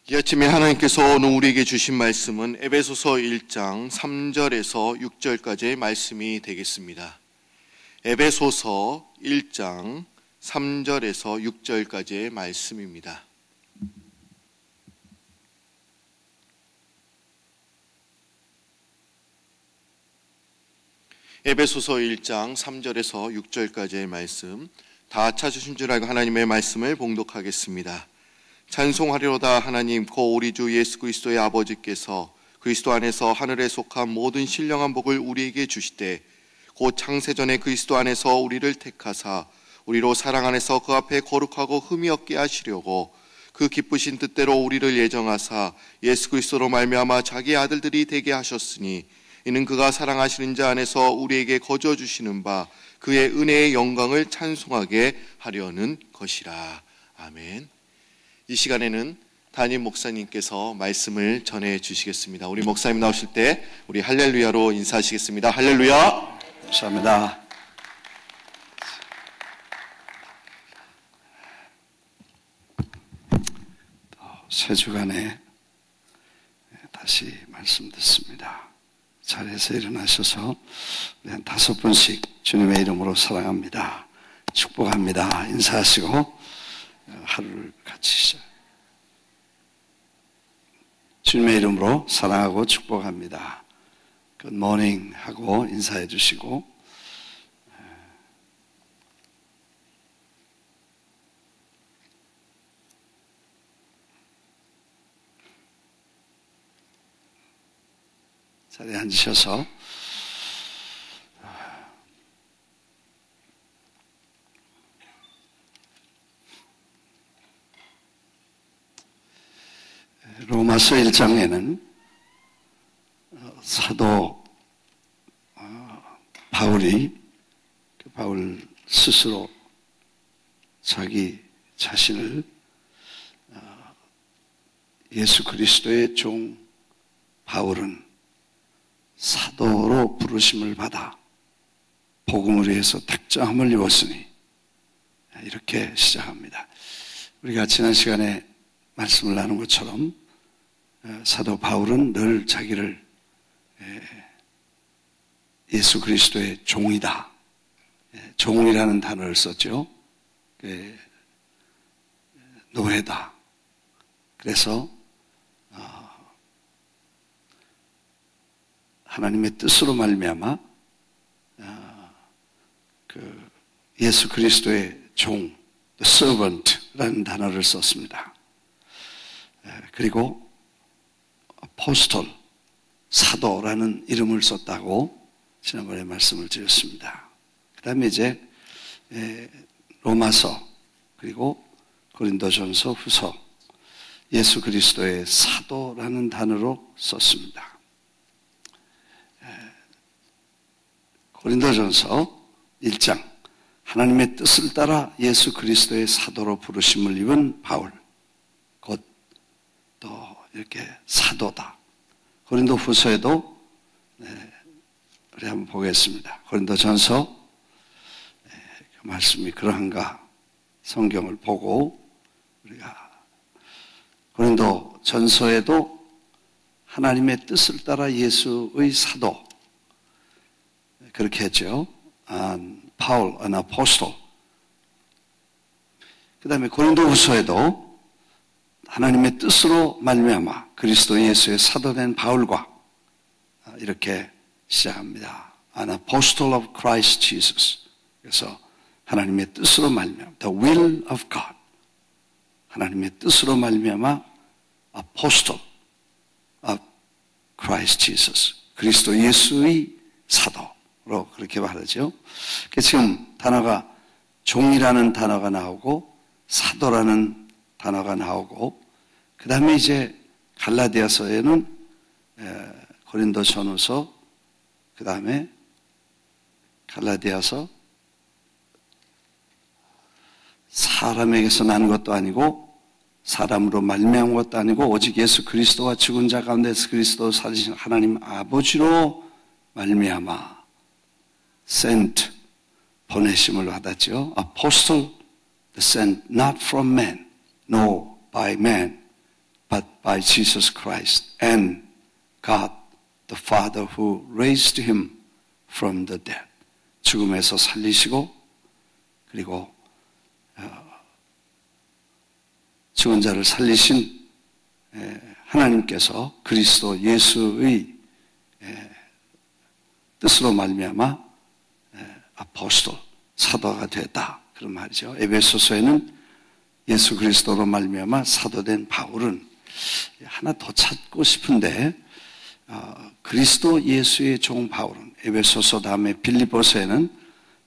이 아침에 하나님께서 오늘 우리에게 주신 말씀은 에베소서 1장 3절에서 6절까지의 말씀이 되겠습니다. 에베소서 1장 3절에서 6절까지의 말씀입니다. 에베소서 1장 3절에서 6절까지의 말씀, 다 찾으신 줄 알고 하나님의 말씀을 봉독하겠습니다. 찬송하리로다. 하나님 곧 우리 주 예수 그리스도의 아버지께서 그리스도 안에서 하늘에 속한 모든 신령한 복을 우리에게 주시되 곧 창세전에 그리스도 안에서 우리를 택하사 우리로 사랑 안에서 그 앞에 거룩하고 흠이 없게 하시려고 그 기쁘신 뜻대로 우리를 예정하사 예수 그리스도로 말미암아 자기의 아들들이 되게 하셨으니 이는 그가 사랑하시는 자 안에서 우리에게 거저 주시는 바 그의 은혜의 영광을 찬송하게 하려는 것이라. 아멘. 이 시간에는 담임 목사님께서 말씀을 전해 주시겠습니다. 우리 목사님 나오실 때 우리 할렐루야로 인사하시겠습니다. 할렐루야. 감사합니다. 새 주간에 다시 말씀 듣습니다. 자리에서 일어나셔서 한 5분씩 주님의 이름으로 사랑합니다, 축복합니다 인사하시고 하루를 같이 시작. 주님의 이름으로 사랑하고 축복합니다, 굿모닝 하고 인사해 주시고, 자리에 앉으셔서 로마서 1장에는 사도 바울이 바울 스스로 자기 자신을 예수 그리스도의 종 바울은 사도로 부르심을 받아 복음을 위해서 택정함을 입었으니, 이렇게 시작합니다. 우리가 지난 시간에 말씀을 나눈 것처럼 사도 바울은 늘 자기를 예수 그리스도의 종이다, 종이라는 단어를 썼죠. 노예다. 그래서 하나님의 뜻으로 말미암아 예수 그리스도의 종, the servant라는 단어를 썼습니다. 그리고 아포스톨, 사도라는 이름을 썼다고 지난번에 말씀을 드렸습니다. 그 다음에 이제 로마서 그리고 고린도전서, 후서, 예수 그리스도의 사도라는 단어로 썼습니다. 고린도전서 1장, 하나님의 뜻을 따라 예수 그리스도의 사도로 부르심을 입은 바울, 곧 또 이렇게 사도다. 고린도 후서에도 우리 한번 보겠습니다. 고린도전서, 그 말씀이 그러한가 성경을 보고 우리가 고린도 전서에도 하나님의 뜻을 따라 예수의 사도, 그렇게 했죠. Paul, an apostle. 그 다음에 고린도 후서에도 하나님의 뜻으로 말미암아 그리스도 예수의 사도된 바울과 이렇게 시작합니다. An apostle of Christ Jesus. 그래서 하나님의 뜻으로 말미암아 the will of God. 하나님의 뜻으로 말미암아 apostle of Christ Jesus. 그리스도 예수의 사도로 그렇게 말하죠. 지금 단어가 종이라는 단어가 나오고 사도라는 단어가 나오고, 그 다음에 이제 갈라디아서에는 고린도전후서, 그 다음에 갈라디아서, 사람에게서 난 것도 아니고 사람으로 말미암은 것도 아니고 오직 예수 그리스도와 죽은 자 가운데서 그리스도 살리신 하나님 아버지로 말미암아 sent, 보내심을 받았죠. Apostle sent not from man, no by man, but by Jesus Christ and God the Father who raised him from the dead. 죽음에서 살리시고 그리고 죽은 자를 살리신 하나님께서 그리스도 예수의 뜻으로 말미암아 아포스톨, 사도가 되었다. 그런 말이죠. 에베소서에는 예수 그리스도로 말미암아 사도된 바울은 하나 더 찾고 싶은데 그리스도 예수의 종 바울은 에베소서 다음에 빌립보서에는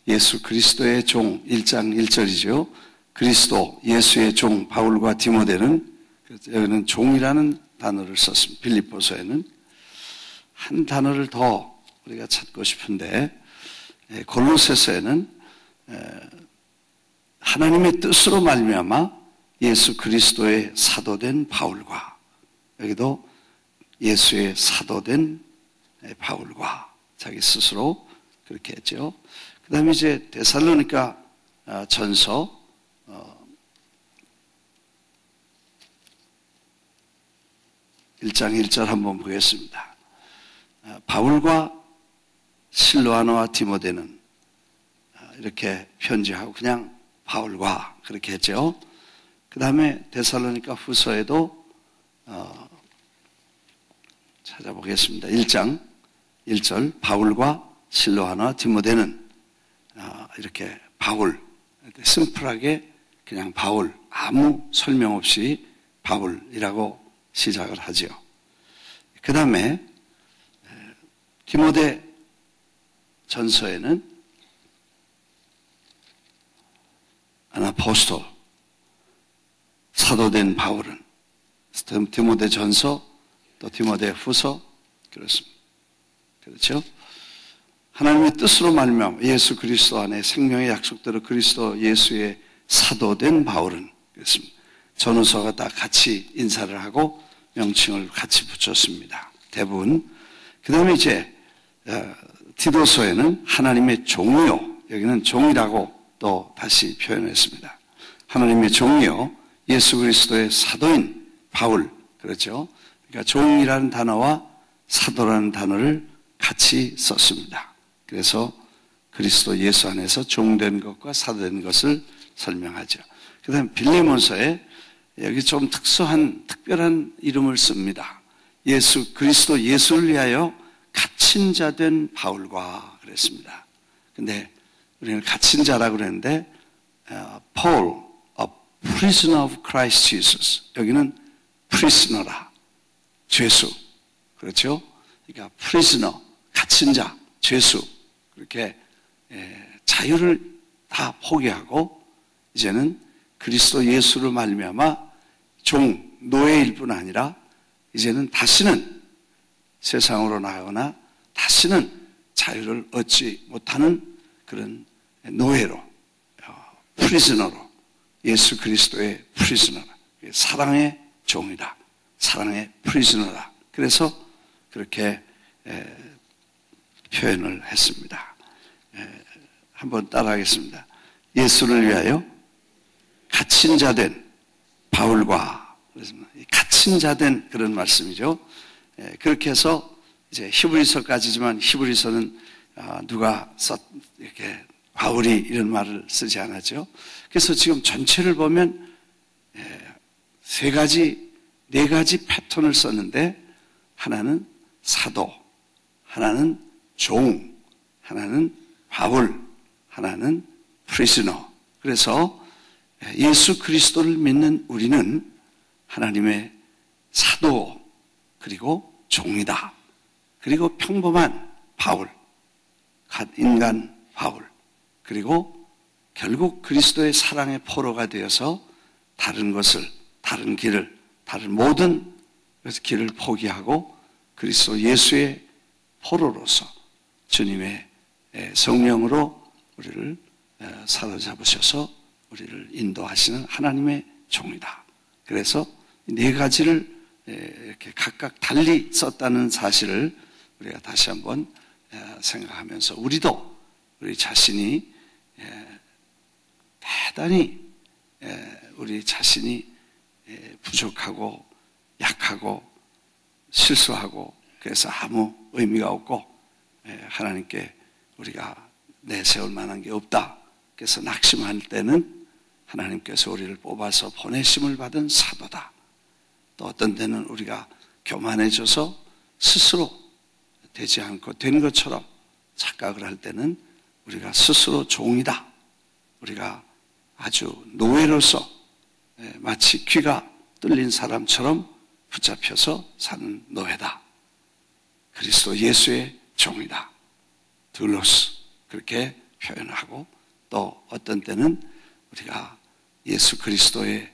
예수 그리스도의 종 1장 1절이죠. 그리스도 예수의 종 바울과 디모데는 여기는 종이라는 단어를 썼습니다. 빌립보서에는 한 단어를 더 우리가 찾고 싶은데 골로새서에는 하나님의 뜻으로 말미암아 예수 그리스도의 사도된 바울과 여기도 예수의 사도된 바울과 자기 스스로 그렇게 했죠. 그 다음에 이제 데살로니가 전서 1장 1절 한번 보겠습니다. 바울과 실로아노와 디모데는 이렇게 편지하고 그냥 바울과 그렇게 했죠. 그 다음에 데살로니가 후서에도 찾아보겠습니다. 1장 1절 바울과 실로아노와 디모데는 이렇게 바울, 심플하게 그냥 바울, 아무 설명 없이 바울이라고 시작을 하죠. 그 다음에 디모데 전서에는 아나포스톨, 사도된 바울은 디모데 전서 또 디모데 후서 그렇습니다. 그렇죠? 하나님의 뜻으로 말미암아 예수 그리스도 안에 생명의 약속대로 그리스도 예수의 사도된 바울은 그렇습니다. 전후서가 다 같이 인사를 하고 명칭을 같이 붙였습니다. 대부분. 그 다음에 이제 디도서에는 하나님의 종이요. 여기는 종이라고 또 다시 표현했습니다. 하나님의 종이요. 예수 그리스도의 사도인 바울. 그렇죠? 그러니까 종이라는 단어와 사도라는 단어를 같이 썼습니다. 그래서 그리스도 예수 안에서 종된 것과 사도된 것을 설명하죠. 그 다음에 빌레몬서에 여기 좀 특별한 이름을 씁니다. 그리스도 예수를 위하여 갇힌 자 된 바울과 그랬습니다. 근데 우리는 갇힌 자라고 그랬는데, Paul, a prisoner of Christ Jesus. 여기는 prisoner라. 죄수. 그렇죠? 그러니까 prisoner, 갇힌 자, 죄수. 그렇게 자유를 다 포기하고 이제는 그리스도 예수를 말미암아 노예일 뿐 아니라 이제는 다시는 세상으로 나가거나 다시는 자유를 얻지 못하는 그런 노예로, 프리즈너로, 예수 그리스도의 프리즈너라. 사랑의 종이다. 사랑의 프리즈너다. 그래서 그렇게 표현을 했습니다. 한번 따라하겠습니다. 예수를 위하여 갇힌 자 된 바울과, 갇힌 자 된 그런 말씀이죠. 그렇게 해서 이제 히브리서까지지만 히브리서는 누가 이렇게 바울이 이런 말을 쓰지 않았죠. 그래서 지금 전체를 보면 네 가지 패턴을 썼는데 하나는 사도, 하나는 종, 하나는 바울, 하나는 프리즈너. 그래서 예수 그리스도를 믿는 우리는 하나님의 사도 그리고 종이다. 그리고 평범한 바울, 인간 바울, 그리고 결국 그리스도의 사랑의 포로가 되어서 다른 길을, 다른 모든 길을 포기하고 그리스도 예수의 포로로서 주님의 성령으로 우리를 사로잡으셔서 우리를 인도하시는 하나님의 종이다. 그래서 네 가지를 이렇게 각각 달리 썼다는 사실을 우리가 다시 한번 생각하면서 우리 자신이 대단히 우리 자신이 부족하고 약하고 실수하고 그래서 아무 의미가 없고 하나님께 우리가 내세울 만한 게 없다. 그래서 낙심할 때는 하나님께서 우리를 뽑아서 보내심을 받은 사도다. 또 어떤 때는 우리가 교만해져서 스스로 되지 않고 된 것처럼 착각을 할 때는 우리가 스스로 종이다. 우리가 아주 노예로서 마치 귀가 뚫린 사람처럼 붙잡혀서 사는 노예다. 그리스도 예수의 종이다. 둘로스 그렇게 표현하고 또 어떤 때는 우리가 예수 그리스도의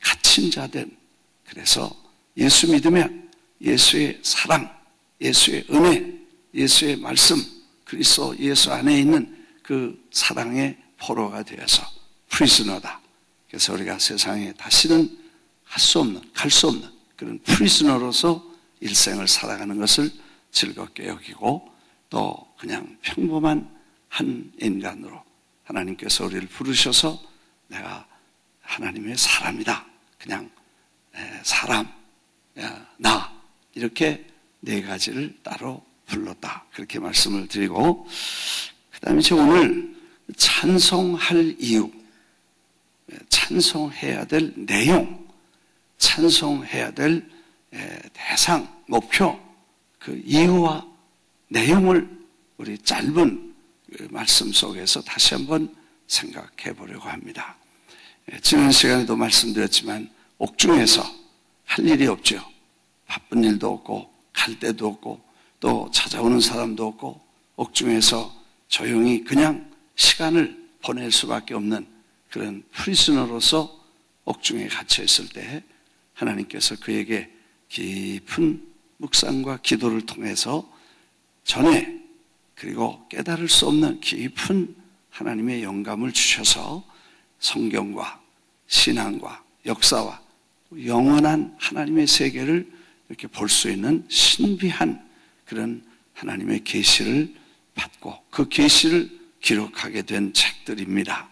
갇힌 자된 그래서 예수 믿으면 예수의 사랑, 예수의 은혜, 예수의 말씀, 그리스도 예수 안에 있는 그 사랑의 포로가 되어서 프리즈너다. 그래서 우리가 세상에 다시는 할 수 없는, 갈 수 없는 그런 프리즈너로서 일생을 살아가는 것을 즐겁게 여기고 또 그냥 평범한 한 인간으로 하나님께서 우리를 부르셔서 내가 하나님의 사람이다. 그냥 사람, 나 이렇게 네 가지를 따로 불렀다. 그렇게 말씀을 드리고 그 다음에 오늘 찬송할 이유, 찬송해야 될 내용, 찬송해야 될 대상, 목표, 그 이유와 내용을 우리 짧은 말씀 속에서 다시 한번 생각해 보려고 합니다. 지난 시간에도 말씀드렸지만 옥중에서 할 일이 없죠. 바쁜 일도 없고 갈 데도 없고 또 찾아오는 사람도 없고 옥중에서 조용히 그냥 시간을 보낼 수밖에 없는 그런 프리즈너로서 옥중에 갇혀 있을 때 하나님께서 그에게 깊은 묵상과 기도를 통해서 전에 그리고 깨달을 수 없는 깊은 하나님의 영감을 주셔서 성경과 신앙과 역사와 영원한 하나님의 세계를 이렇게 볼 수 있는 신비한 그런 하나님의 계시를 받고 그 계시를 기록하게 된 책들입니다.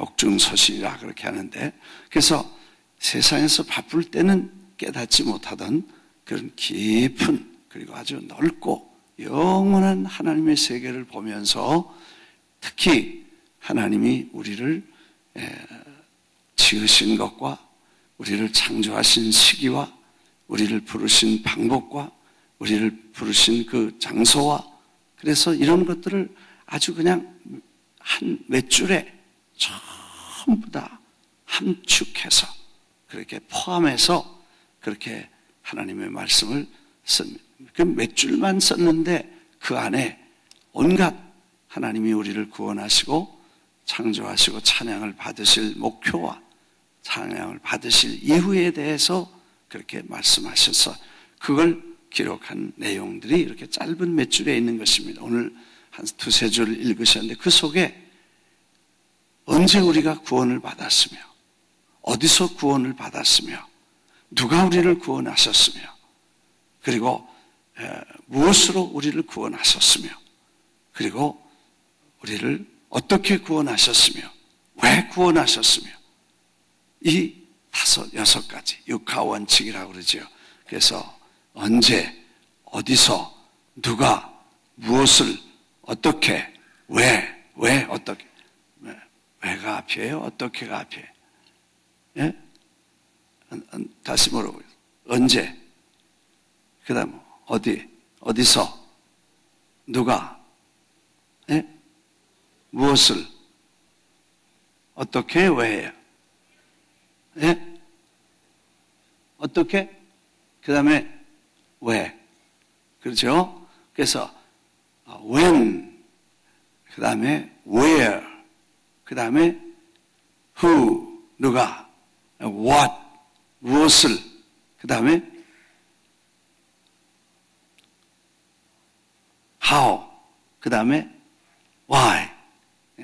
옥중서신이라 그렇게 하는데 그래서 세상에서 바쁠 때는 깨닫지 못하던 그런 깊은 그리고 아주 넓고 영원한 하나님의 세계를 보면서 특히 하나님이 우리를 지으신 것과 우리를 창조하신 시기와 우리를 부르신 방법과 우리를 부르신 그 장소와 그래서 이런 것들을 아주 그냥 한 몇 줄에 전부 다 함축해서 그렇게 포함해서 그렇게 하나님의 말씀을 씁니다. 그 몇 줄만 썼는데 그 안에 온갖 하나님이 우리를 구원하시고 창조하시고 찬양을 받으실 목표와 찬양을 받으실 이유에 대해서 그렇게 말씀하셔서 그걸 기록한 내용들이 이렇게 짧은 몇 줄에 있는 것입니다. 오늘 한 두세 줄 읽으셨는데 그 속에 언제 우리가 구원을 받았으며 어디서 구원을 받았으며 누가 우리를 구원하셨으며 그리고 무엇으로 우리를 구원하셨으며 그리고 우리를 어떻게 구원하셨으며 왜 구원하셨으며 이 여섯 가지 육하 원칙이라고 그러죠. 그래서 언제 어디서 누가 무엇을 어떻게 왜 어떻게 왜가 앞이에요? 어떻게가 앞이에요? 예? 다시 물어보겠습니다. 언제 그 다음 어디서 누가 예? 무엇을 어떻게 왜요? 예? 어떻게? 그 다음에 왜? 그렇죠? 그래서 when 그 다음에 where 그 다음에 who 누가 what 무엇을 그 다음에 how 그 다음에 why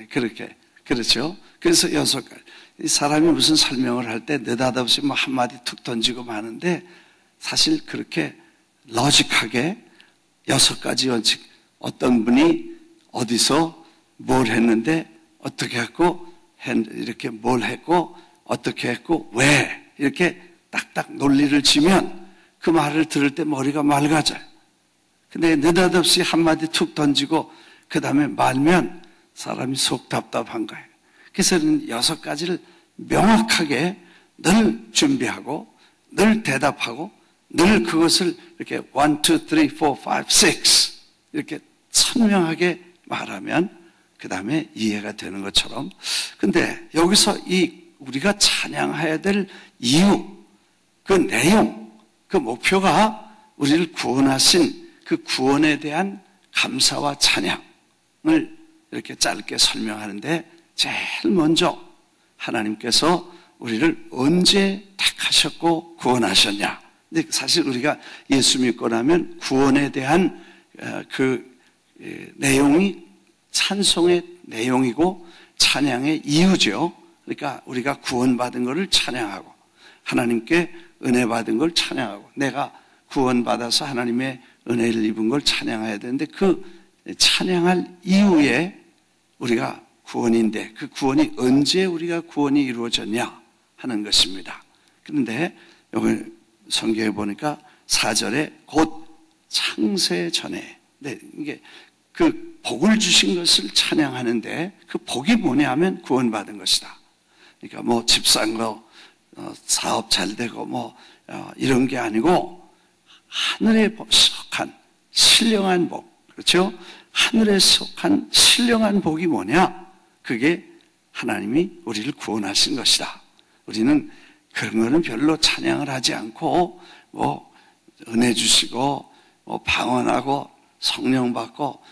그렇게 그렇죠? 그래서 여섯 가지 사람이 무슨 설명을 할 때 느닷없이 뭐 한마디 툭 던지고 마는데 사실 그렇게 로직하게 여섯 가지 원칙 어떤 분이 어디서 뭘 했는데 어떻게 했고 이렇게 뭘 했고 어떻게 했고 왜 이렇게 딱딱 논리를 지면 그 말을 들을 때 머리가 맑아져요. 근데 느닷없이 한마디 툭 던지고 그 다음에 말면 사람이 속 답답한 거예요. 그래서 6가지를 명확하게 늘 준비하고 늘 대답하고 늘 그것을 이렇게 1, 2, 3, 4, 5, 6 이렇게 선명하게 말하면 그 다음에 이해가 되는 것처럼. 근데 여기서 우리가 찬양해야 될 이유, 그 내용, 그 목표가 우리를 구원하신 그 구원에 대한 감사와 찬양을 이렇게 짧게 설명하는데, 제일 먼저 하나님께서 우리를 언제 택하셨고 구원하셨냐. 근데 사실 우리가 예수 믿고 나면 구원에 대한 그 내용이 찬송의 내용이고 찬양의 이유죠. 그러니까 우리가 구원받은 것을 찬양하고 하나님께 은혜 받은 걸 찬양하고 내가 구원받아서 하나님의 은혜를 입은 걸 찬양해야 되는데, 그 찬양할 이유에 우리가 구원인데 그 구원이 언제 우리가 구원이 이루어졌냐 하는 것입니다. 그런데 여기 성경에 보니까 4절에 곧 창세 전에, 네, 이게 그 복을 주신 것을 찬양하는데 그 복이 뭐냐 하면 구원받은 것이다. 그러니까 뭐 집 산 거, 사업 잘 되고 이런 게 아니고 하늘에 속한 신령한 복, 그렇죠? 하늘에 속한 신령한 복이 뭐냐? 그게 하나님이 우리를 구원하신 것이다. 우리는 그런 거는 별로 찬양을 하지 않고 은혜 주시고 방언하고 성령 받고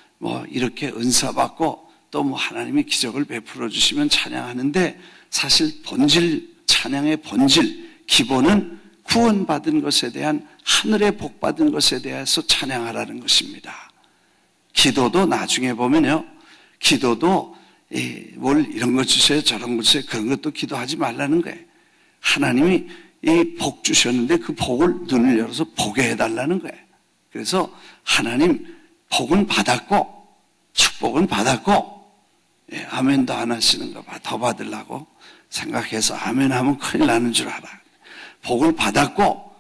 이렇게 은사 받고 또 하나님이 기적을 베풀어 주시면 찬양하는데, 사실 본질, 찬양의 본질, 기본은 구원받은 것에 대한 하늘의 복 받은 것에 대해서 찬양하라는 것입니다. 기도도 나중에 보면요, 기도도 뭘 이런 거 주세요 저런 거 주세요 그런 것도 기도하지 말라는 거예요. 하나님이 이 복 주셨는데 그 복을 눈을 열어서 보게 해달라는 거예요. 그래서 하나님 복은 받았고 축복은 받았고, 아멘도 안 하시는가 봐. 더 받으려고 생각해서 아멘 하면 큰일 나는 줄 알아. 복을 받았고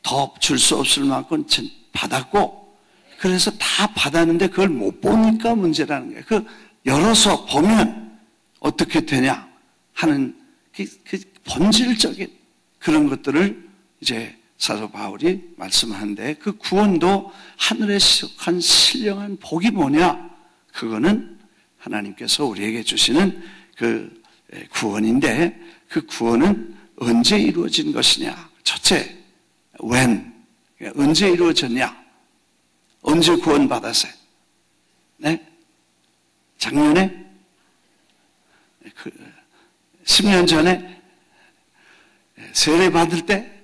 더 줄 수 없을 만큼 받았고, 그래서 다 받았는데 그걸 못 보니까 문제라는 거예요. 그 열어서 보면 어떻게 되냐 하는 그 본질적인 그런 것들을 이제 사도 바울이 말씀하는데, 그 구원도 하늘에 속한 신령한 복이 뭐냐? 그거는 하나님께서 우리에게 주시는 그 구원인데, 그 구원은 언제 이루어진 것이냐? 첫째, when, 언제 이루어졌냐? 언제 구원받았어요? 네? 작년에? 10년 전에? 세례 받을 때?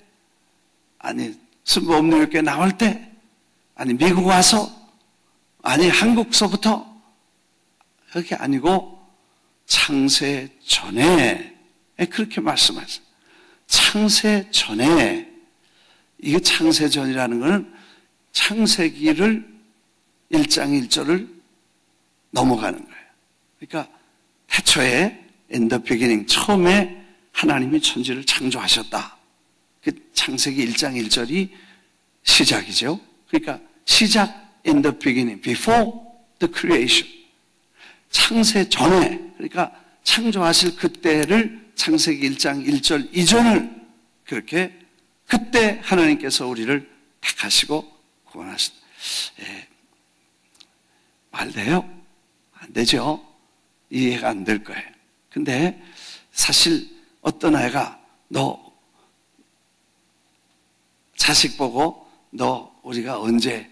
아니, 순복음교회 나올 때? 아니, 미국 와서? 아니, 한국서부터? 그게 아니고 창세 전에 그렇게 말씀하셨어요. 창세 전에, 이게 창세 전이라는 것은 창세기를 1장 1절을 넘어가는 거예요. 그러니까 태초에 in the beginning, 처음에 하나님이 천지를 창조하셨다. 그 창세기 1장 1절이 시작이죠. 그러니까 시작 in the beginning, before the creation. 창세 전에, 그러니까 창조하실 그때를 창세기 1장 1절 이전을 그렇게 그때 하나님께서 우리를 택하시고 구원하신다. 말 돼요? 안 되죠? 이해가 안 될 거예요. 근데 사실 어떤 아이가 너 자식 보고 너 우리가 언제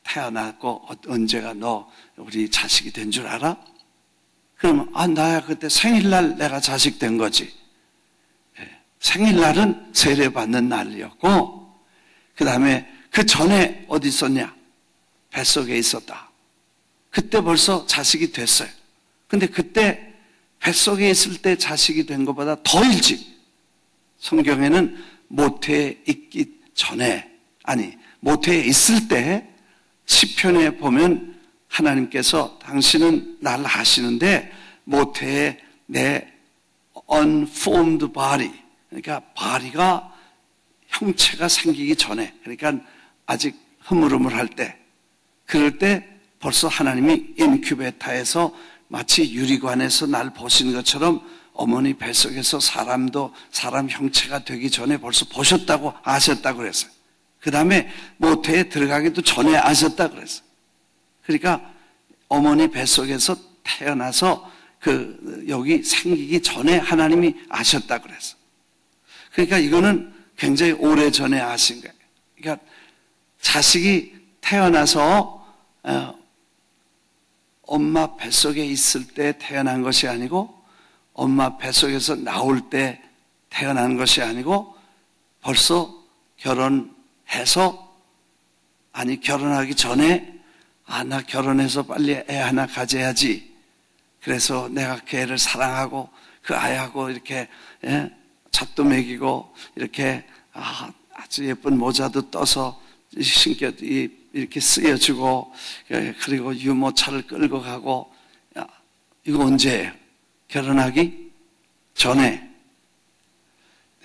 태어났고 언제가 너 우리 자식이 된 줄 알아? 그러면 나야 그때 생일날 내가 자식 된 거지. 생일날은 세례 받는 날이었고, 그 다음에 그 전에 어디 있었냐? 뱃속에 있었다. 그때 벌써 자식이 됐어요. 근데 그때 뱃속에 있을 때 자식이 된 것보다 더 일찍, 성경에는 모태에 있기 전에, 모태에 있을 때 시편에 보면 하나님께서 당신은 날 아시는데 모태에 내 unformed body, 그러니까 바리가 형체가 생기기 전에, 그러니까 아직 흐물흐물할 때, 그럴 때 벌써 하나님이 인큐베타에서 마치 유리관에서 날 보신 것처럼 어머니 뱃속에서 사람 형체가 되기 전에 벌써 보셨다고 아셨다고 그랬어요. 그 다음에 모태에 들어가기도 전에 아셨다고 그랬어요. 그러니까 어머니 뱃속에서 태어나서 여기 생기기 전에 하나님이 아셨다고 그랬어요. 그러니까 이거는 굉장히 오래 전에 아신 거예요. 그러니까 자식이 태어나서 엄마 뱃속에 있을 때 태어난 것이 아니고 엄마 뱃속에서 나올 때 태어난 것이 아니고 벌써 결혼해서, 아니 결혼하기 전에 나 결혼해서 빨리 애 하나 가져야지. 그래서 내가 그 애를 사랑하고 그 아이하고 이렇게 젖도 먹이고 이렇게 아주 예쁜 모자도 떠서 신겨 이렇게 쓰여주고, 그리고 유모차를 끌고 가고. 이거 언제예요? 결혼하기 전에.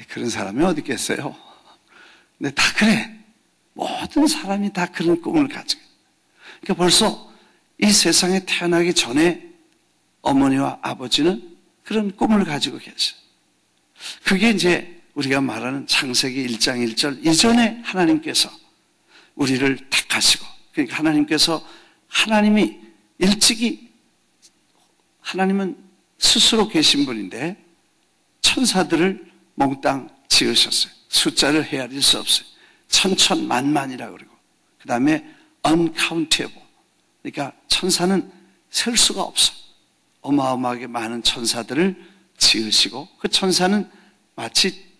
그런 사람이 어디 있겠어요? 근데 다 그래. 모든 사람이 다 그런 꿈을 가지고. 그러니까 벌써 이 세상에 태어나기 전에 어머니와 아버지는 그런 꿈을 가지고 계셔요. 그게 이제 우리가 말하는 창세기 1장 1절 이전에 하나님께서 우리를 택하시고, 그러니까 하나님이 일찍이, 하나님은 스스로 계신 분인데 천사들을 몽땅 지으셨어요. 숫자를 헤아릴 수 없어요. 천천만만이라고 그러고, 그 다음에 uncountable, 그러니까 천사는 셀 수가 없어. 어마어마하게 많은 천사들을 지으시고, 그 천사는 마치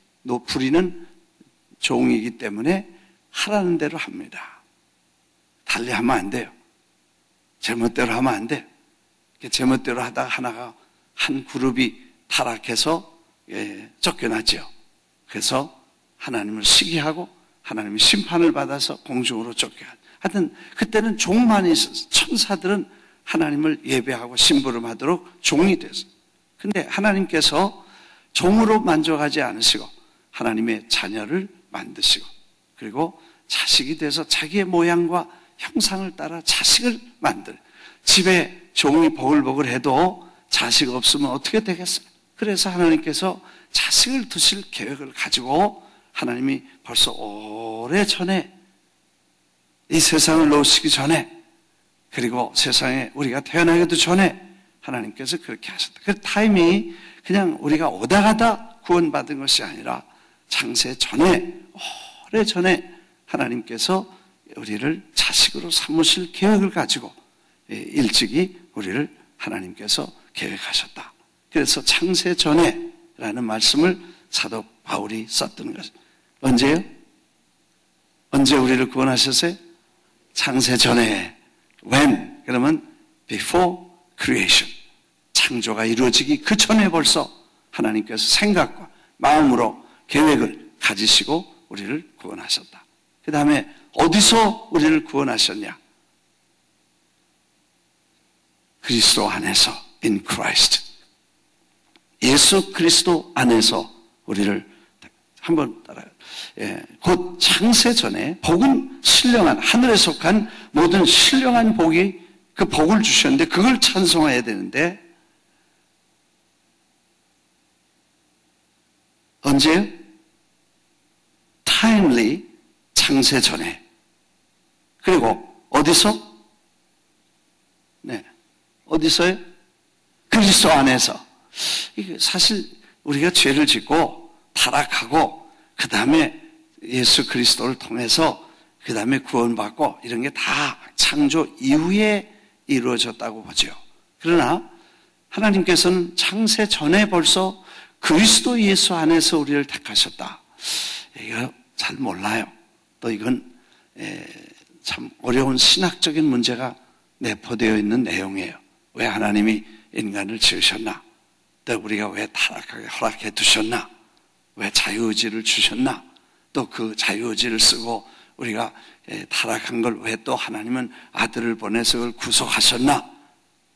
부리는 종이기 때문에 하라는 대로 합니다. 달리 하면 안 돼요. 제멋대로 하면 안 돼요. 제멋대로 하다가 하나가, 한 그룹이 타락해서 쫓겨나죠. 그래서 하나님을 시기하고 하나님이 심판을 받아서 공중으로 쫓겨나요. 하여튼 그때는 종만 있었어요. 천사들은 하나님을 예배하고 심부름하도록 종이 됐어요. 근데 하나님께서 종으로 만족하지 않으시고 하나님의 자녀를 만드시고, 그리고 자식이 돼서 자기의 모양과 형상을 따라 자식을 만들어요. 집에 종이 보글보글해도 자식 없으면 어떻게 되겠어요? 그래서 하나님께서 자식을 두실 계획을 가지고 하나님이 벌써 오래전에, 이 세상을 놓으시기 전에, 그리고 세상에 우리가 태어나기도 전에 하나님께서 그렇게 하셨다. 그 타이밍이 그냥 우리가 오다 가다 구원받은 것이 아니라 창세 전에, 오래전에 하나님께서 우리를 자식으로 삼으실 계획을 가지고 일찍이 우리를 하나님께서 계획하셨다. 그래서 창세 전에 라는 말씀을 사도 바울이 썼던 것입니다. 언제요? 언제 우리를 구원하셨어요? 창세 전에. When? 그러면 before creation. 창조가 이루어지기 그 전에 벌써 하나님께서 생각과 마음으로 계획을 가지시고 우리를 구원하셨다. 그 다음에 어디서 우리를 구원하셨냐? 그리스도 안에서, in Christ. 예수 그리스도 안에서 우리를, 한번 따라요. 곧 창세 전에 복은 신령한, 하늘에 속한 모든 신령한 복이, 그 복을 주셨는데 그걸 찬송해야 되는데 언제요? timely, 창세 전에. 그리고 어디서? 네, 어디서요? 그리스도 안에서. 이게 사실 우리가 죄를 짓고 타락하고 그 다음에 예수 그리스도를 통해서 그 다음에 구원받고 이런 게 다 창조 이후에 이루어졌다고 보죠. 그러나 하나님께서는 창세 전에 벌써 그리스도 예수 안에서 우리를 택하셨다. 이거 잘 몰라요. 또 이건 참 어려운 신학적인 문제가 내포되어 있는 내용이에요. 왜 하나님이 인간을 지으셨나? 또 우리가 왜 타락하게 허락해 두셨나? 왜 자유의지를 주셨나? 또 그 자유의지를 쓰고 우리가 타락한 걸 왜 또 하나님은 아들을 보내서 그걸 구속하셨나?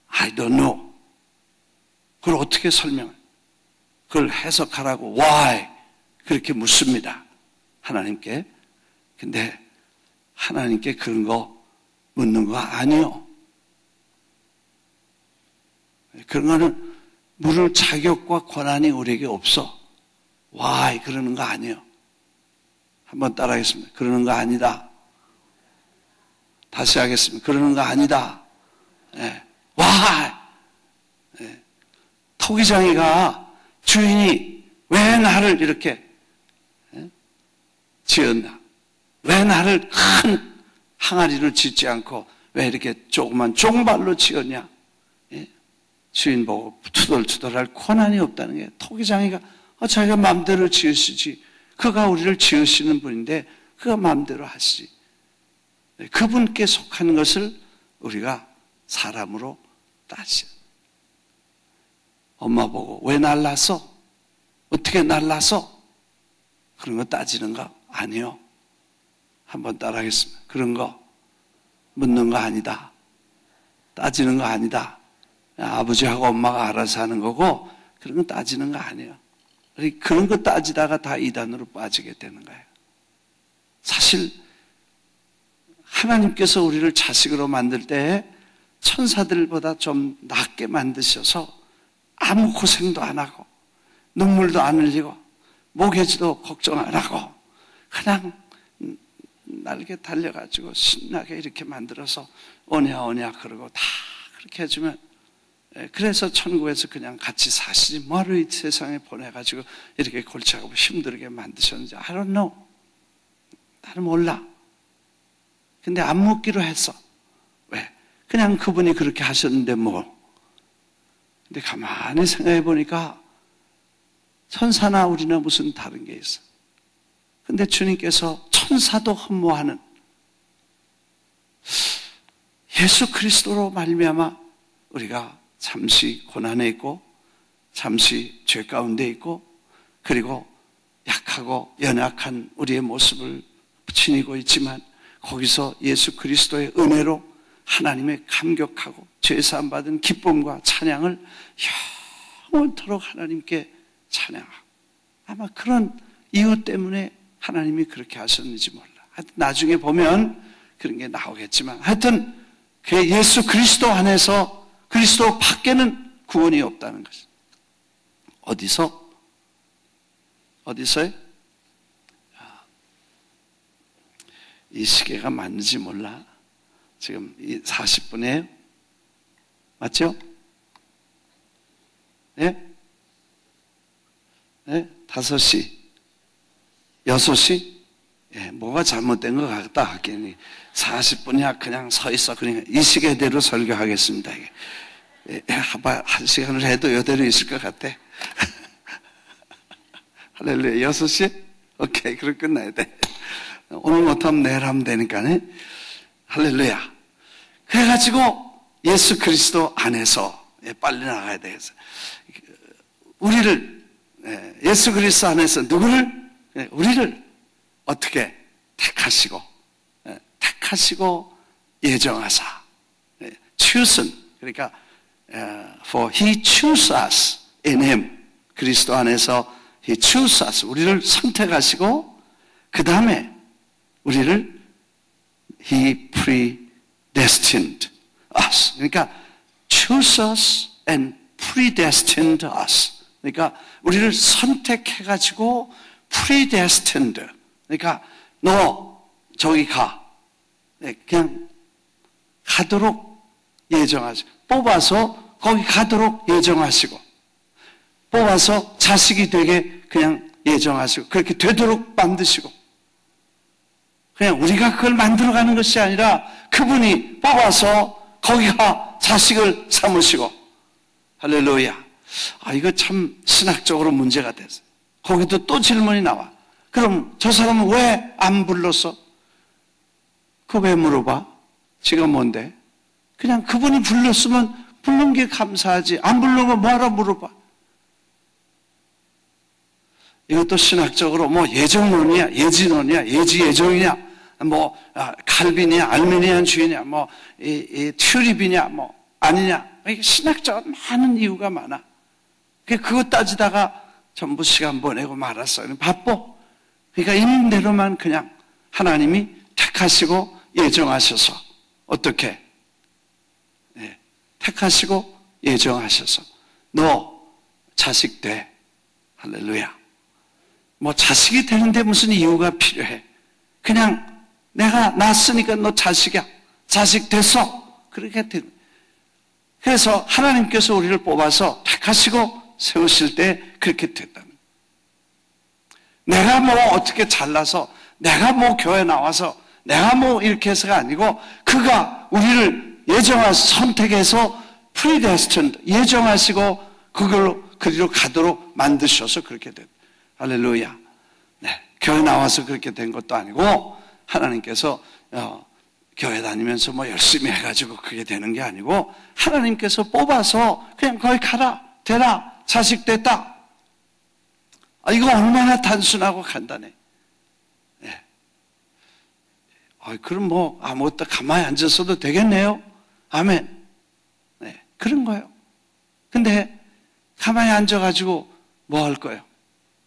I don't know. 그걸 어떻게 설명해? 그걸 해석하라고 why? 그렇게 묻습니다. 하나님께. 근데 하나님께 그런 거 묻는 거 아니요. 그런 거는 물을 자격과 권한이 우리에게 없어. 와, 그러는 거 아니에요. 한번 따라하겠습니다. 그러는 거 아니다. 다시 하겠습니다. 그러는 거 아니다. 네. 와! 네. 토기장이가 주인이 왜 나를 이렇게 지었나? 왜 나를 큰 항아리를 짓지 않고 왜 이렇게 조그만 종발로 지었냐? 예? 주인 보고 투덜투덜할 권한이 없다는 게 토기장이가 자기가 마음대로 지으시지. 그가 우리를 지으시는 분인데 그가 마음대로 하시지. 그분께 속한 것을 우리가 사람으로 따져. 엄마 보고 왜 날 낳았어? 어떻게 날 낳았어? 그런 거 따지는 거 아니요. 한번 따라하겠습니다. 그런 거 묻는 거 아니다. 따지는 거 아니다. 아버지하고 엄마가 알아서 하는 거고 그런 거 따지는 거 아니에요. 그런 거 따지다가 다 이단으로 빠지게 되는 거예요. 사실 하나님께서 우리를 자식으로 만들 때 천사들보다 좀 낫게 만드셔서 아무 고생도 안 하고 눈물도 안 흘리고 모개지도 걱정 안 하고 그냥 날개 달려가지고 신나게 이렇게 만들어서 오냐 그러고 다 그렇게 해주면, 그래서 천국에서 그냥 같이 사시지 뭐하러 이 세상에 보내가지고 이렇게 골치하고 힘들게 만드셨는지 I don't know. 나는 몰라. 근데 안 묻기로 했어. 왜? 그냥 그분이 그렇게 하셨는데 뭐. 근데 가만히 생각해 보니까 천사나 우리나 무슨 다른 게 있어. 근데 주님께서 천사도 흠모하는 예수 그리스도로 말미암아 우리가 잠시 고난에 있고 잠시 죄 가운데 있고 그리고 약하고 연약한 우리의 모습을 지니고 있지만 거기서 예수 그리스도의 은혜로 하나님의 감격하고 죄사함 받은 기쁨과 찬양을 영원토록 하나님께 찬양하고, 아마 그런 이유 때문에 하나님이 그렇게 하셨는지 몰라. 하여튼 나중에 보면 그런 게 나오겠지만 하여튼 그 예수 그리스도 안에서 그리스도 밖에는 구원이 없다는 것이. 어디서요? 이 시계가 맞는지 몰라. 지금 40분이에요? 맞죠? 네? 네? 5시? 6시? 예, 뭐가 잘못된 것 같다 하겠니. 40분이야 그냥 서 있어. 그러니까 이 시계대로 설교하겠습니다. 예, 한 시간을 해도 이대로 있을 것 같아. 할렐루야. 6시? 오케이, 그럼 끝나야 돼. 오늘 못하면 내일 하면 되니까네. 할렐루야. 그래가지고 예수 그리스도 안에서 빨리 나가야 되겠어. 우리를 예수 그리스도 안에서 누구를? 우리를 어떻게 택하시고 예정하사 chosen, 그러니까 for he chose us in him, 그리스도 안에서 he chose us, 우리를 선택하시고 그 다음에 우리를 he predestined us, 그러니까 choose us and predestined us, 그러니까 우리를 선택해가지고 predestined, 그러니까 너 저기 가, 그냥 가도록 예정하시고, 뽑아서 거기 가도록 예정하시고, 뽑아서 자식이 되게 그냥 예정하시고, 그렇게 되도록 만드시고, 그냥 우리가 그걸 만들어가는 것이 아니라 그분이 뽑아서 거기가 자식을 삼으시고. 할렐루야. 이거 참 신학적으로 문제가 됐어요. 거기도 또 질문이 나와. 그럼 저 사람은 왜 안 불렀어? 그거 왜 물어봐? 지가 뭔데? 그냥 그분이 불렀으면 부른 게 감사하지. 안 부르면 뭐하러 물어봐? 이것도 신학적으로 뭐 예정론이야, 예지론이야, 예지예정이냐, 뭐 칼빈이야, 알미니안주의냐, 뭐 튜립이냐, 뭐 아니냐. 이게 신학적으로 많은 이유가 많아. 그거 따지다가 전부 시간 보내고 말았어요. 바빠. 그러니까 있는 대로만 그냥 하나님이 택하시고 예정하셔서 어떻게? 네, 택하시고 예정하셔서 너 자식 돼. 할렐루야. 뭐 자식이 되는데 무슨 이유가 필요해? 그냥 내가 낳았으니까 너 자식이야. 자식 됐어. 그렇게 된. 그래서 하나님께서 우리를 뽑아서 택하시고 세우실 때 그렇게 됐다는. 내가 뭐 어떻게 잘나서 내가 뭐 교회 나와서 내가 뭐 이렇게 해서가 아니고 그가 우리를 예정하셔서 선택해서 predestined 예정하시고 그걸로 그리로 가도록 만드셔서 그렇게 됐다. 할렐루야. 네, 교회 나와서 그렇게 된 것도 아니고 하나님께서 교회 다니면서 뭐 열심히 해가지고 그게 되는 게 아니고 하나님께서 뽑아서 그냥 거기 가라, 되라, 자식 됐다. 이거 얼마나 단순하고 간단해. 네. 그럼 뭐 아무것도 가만히 앉았어도 되겠네요. 아멘. 네, 그런 거예요. 근데 가만히 앉아가지고 뭐 할 거예요?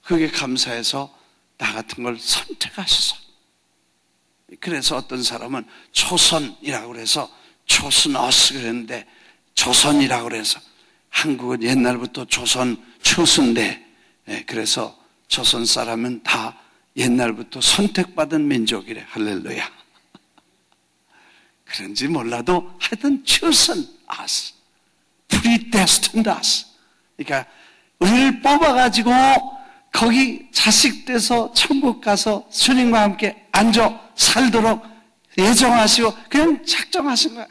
그게 감사해서 나 같은 걸 선택하셔서. 그래서 어떤 사람은 초선이라고 그래서 초선어스 그랬는데 조선이라고 그래서 한국은 옛날부터 조선 초선대. 그래서 조선 사람은 다 옛날부터 선택받은 민족이래. 할렐루야. 그런지 몰라도 하여튼 chosen us, predestined us. 그러니까 우리를 뽑아가지고 거기 자식 돼서 천국 가서 주님과 함께 앉아 살도록 예정하시고 그냥 작정하신 거예요.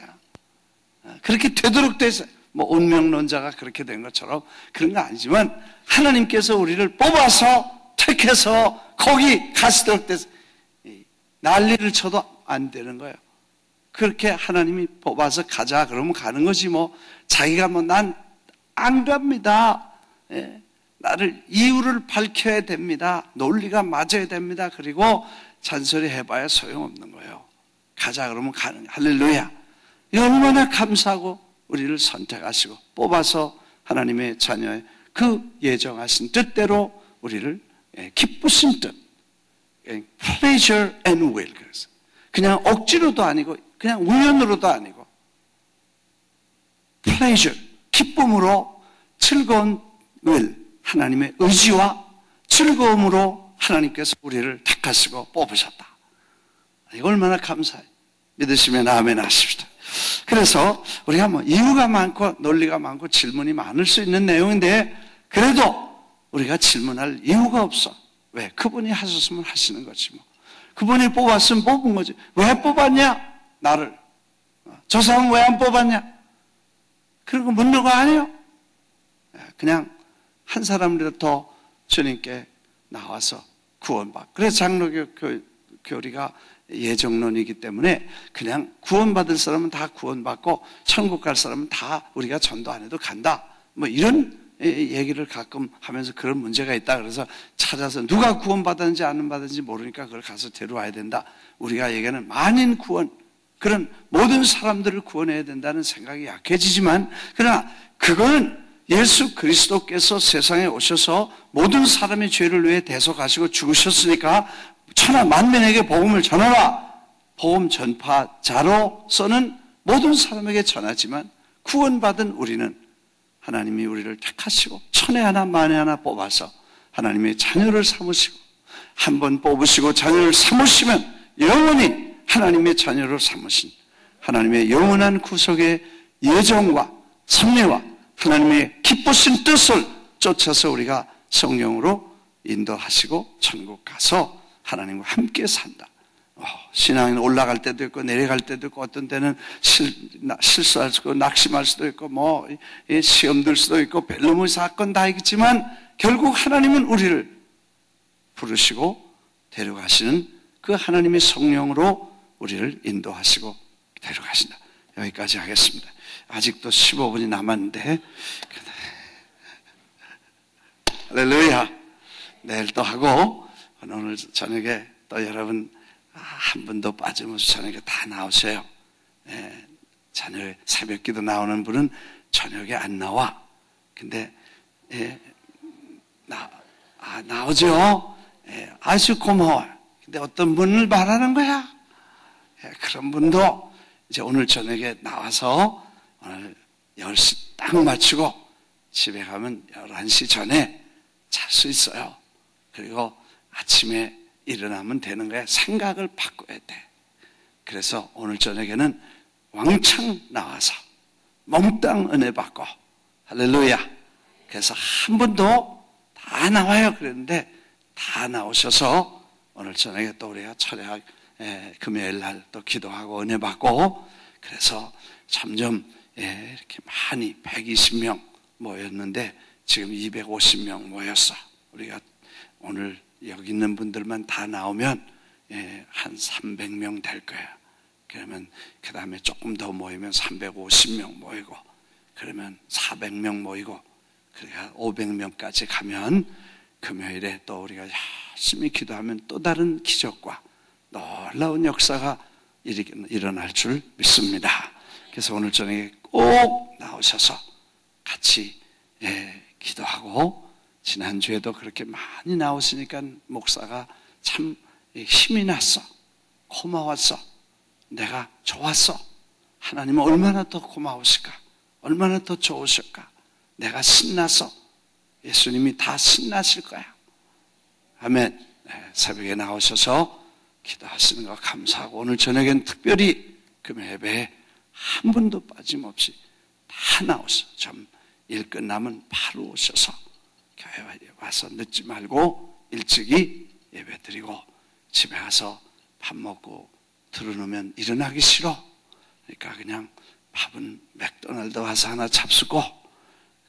그렇게 되도록 돼서 뭐 운명론자가 그렇게 된 것처럼 그런 거 아니지만 하나님께서 우리를 뽑아서 택해서 거기 가시도록 돼서 난리를 쳐도 안 되는 거예요. 그렇게 하나님이 뽑아서 가자 그러면 가는 거지 뭐 자기가 뭐 난 안 갑니다. 나를 이유를 밝혀야 됩니다. 논리가 맞아야 됩니다. 그리고 잔소리 해봐야 소용없는 거예요. 가자 그러면 가는 거예요. 할렐루야. 얼마나 감사하고 우리를 선택하시고 뽑아서 하나님의 자녀의 그 예정하신 뜻대로 우리를 기쁘신 뜻, pleasure and will. 그냥 억지로도 아니고 그냥 우연으로도 아니고 pleasure, 기쁨으로 즐거운 will, 하나님의 의지와 즐거움으로 하나님께서 우리를 택하시고 뽑으셨다. 이거 얼마나 감사해. 믿으시면 아멘 하십시다. 그래서 우리가 뭐 이유가 많고 논리가 많고 질문이 많을 수 있는 내용인데 그래도 우리가 질문할 이유가 없어. 왜? 그분이 하셨으면 하시는 거지 뭐. 그분이 뽑았으면 뽑은 거지. 왜 뽑았냐? 나를. 저 사람 왜 안 뽑았냐? 그런 거 묻는 거 아니에요. 그냥 한 사람이라도 더 주님께 나와서 구원받고. 그래서 장로교 교리가 예정론이기 때문에 그냥 구원받을 사람은 다 구원받고 천국 갈 사람은 다 우리가 전도 안 해도 간다. 뭐 이런 얘기를 가끔 하면서 그런 문제가 있다. 그래서 찾아서 누가 구원받았는지 안 받았는지 모르니까 그걸 가서 데려와야 된다. 우리가 얘기하는 만인 구원, 그런 모든 사람들을 구원해야 된다는 생각이 약해지지만 그러나 그거는 예수 그리스도께서 세상에 오셔서 모든 사람의 죄를 위해 대속하시고 죽으셨으니까 천하 만민에게 복음을 전하라. 복음 전파자로서는 모든 사람에게 전하지만 구원받은 우리는 하나님이 우리를 택하시고 천에 하나 만에 하나 뽑아서 하나님의 자녀를 삼으시고 한 번 뽑으시고 자녀를 삼으시면 영원히 하나님의 자녀를 삼으신 하나님의 영원한 구속의 예정과 섭리와 하나님의 기쁘신 뜻을 쫓아서 우리가 성령으로 인도하시고 천국 가서 하나님과 함께 산다. 신앙은 올라갈 때도 있고 내려갈 때도 있고 어떤 때는 실수할 수도 있고 낙심할 수도 있고 뭐 시험 들 수도 있고 벨로몬 사건 다 있겠지만 결국 하나님은 우리를 부르시고 데려가시는 그 하나님의 성령으로 우리를 인도하시고 데려가신다. 여기까지 하겠습니다. 아직도 15분이 남았는데 할렐루야. 내일 또 하고 오늘 저녁에 또 여러분 한 분도 빠짐없이 저녁에 다 나오세요. 저녁에 새벽기도 나오는 분은 저녁에 안 나와. 근데 나오죠? 아주 고마워요. 근데 어떤 분을 말하는 거야? 그런 분도 이제 오늘 저녁에 나와서 오늘 10시 딱 맞추고 집에 가면 11시 전에 잘 수 있어요. 그리고 아침에 일어나면 되는 거야. 생각을 바꿔야 돼. 그래서 오늘 저녁에는 왕창 나와서 몽땅 은혜 받고 할렐루야. 그래서 한 분도 다 나와요. 그랬는데 다 나오셔서 오늘 저녁에 또 우리가 철야 금요일 날 또 기도하고 은혜 받고 그래서 점점 이렇게 많이 120명 모였는데 지금 250명 모였어. 우리가 오늘 여기 있는 분들만 다 나오면 한 300명 될 거야. 그러면 그 다음에 조금 더 모이면 350명 모이고 그러면 400명 모이고 그러니까 500명까지 가면 금요일에 또 우리가 열심히 기도하면 또 다른 기적과 놀라운 역사가 일어날 줄 믿습니다. 그래서 오늘 저녁에 꼭 나오셔서 같이 기도하고 지난주에도 그렇게 많이 나오시니까 목사가 참 힘이 났어. 고마웠어. 내가 좋았어. 하나님은 얼마나 더 고마우실까? 얼마나 더 좋으실까? 내가 신났어. 예수님이 다 신나실 거야. 아멘. 새벽에 나오셔서 기도하시는 거 감사하고 오늘 저녁엔 특별히 금요 예배에 한 분도 빠짐없이 다 나오셔서 좀 일 끝나면 바로 오셔서 교회에 와서 늦지 말고 일찍이 예배 드리고 집에 가서 밥 먹고 들어놓으면 일어나기 싫어. 그러니까 그냥 밥은 맥도날드 와서 하나 잡수고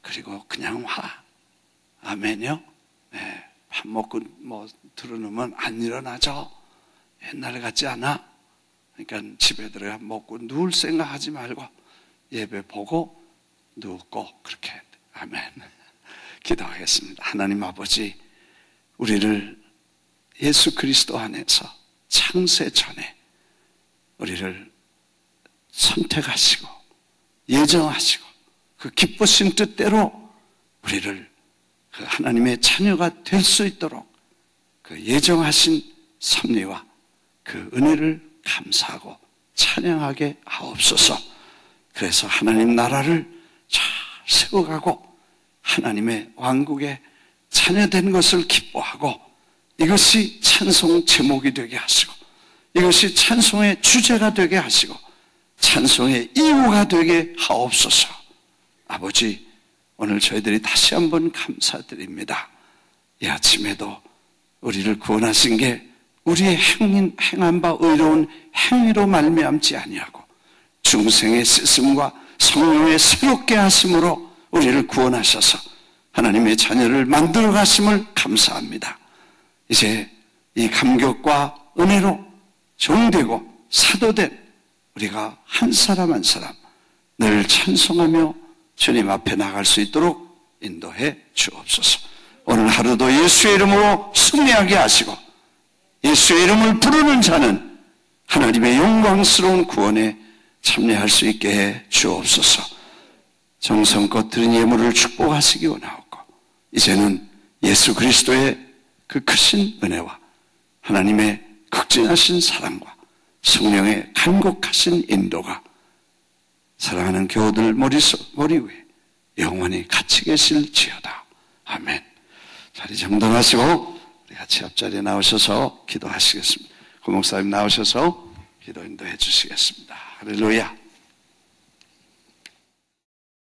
그리고 그냥 와. 아멘요? 밥 먹고 뭐 들어놓으면 안 일어나죠. 옛날 같지 않아. 그러니까 집에 들어가 먹고 누울 생각하지 말고 예배 보고 눕고 그렇게 해야 돼. 아멘. 기도하겠습니다. 하나님 아버지, 우리를 예수 그리스도 안에서 창세 전에 우리를 선택하시고 예정하시고 그 기쁘신 뜻대로 우리를 그 하나님의 자녀가 될 수 있도록 그 예정하신 섭리와 그 은혜를 감사하고 찬양하게 하옵소서. 그래서 하나님 나라를 잘 세워가고 하나님의 왕국의 자녀된 것을 기뻐하고 이것이 찬송 제목이 되게 하시고 이것이 찬송의 주제가 되게 하시고 찬송의 이유가 되게 하옵소서. 아버지, 오늘 저희들이 다시 한번 감사드립니다. 이 아침에도 우리를 구원하신 게 우리의 행한 바 의로운 행위로 말미암지 아니하고 중생의 씻음과 성령의 새롭게 하심으로 우리를 구원하셔서 하나님의 자녀를 만들어 가심을 감사합니다. 이제 이 감격과 은혜로 종되고 사도된 우리가 한 사람 한 사람 늘 찬송하며 주님 앞에 나갈 수 있도록 인도해 주옵소서. 오늘 하루도 예수의 이름으로 승리하게 하시고 예수의 이름을 부르는 자는 하나님의 영광스러운 구원에 참여할 수 있게 해 주옵소서. 정성껏 드린 예물을 축복하시기 원하옵고 이제는 예수 그리스도의 그 크신 은혜와 하나님의 극진하신 사랑과 성령의 간곡하신 인도가 사랑하는 교우들 머리 위에 영원히 같이 계실지어다. 아멘. 자리 정돈하시고 우리 같이 앞자리에 나오셔서 기도하시겠습니다. 고목사님 나오셔서 기도 인도해 주시겠습니다. 할렐루야.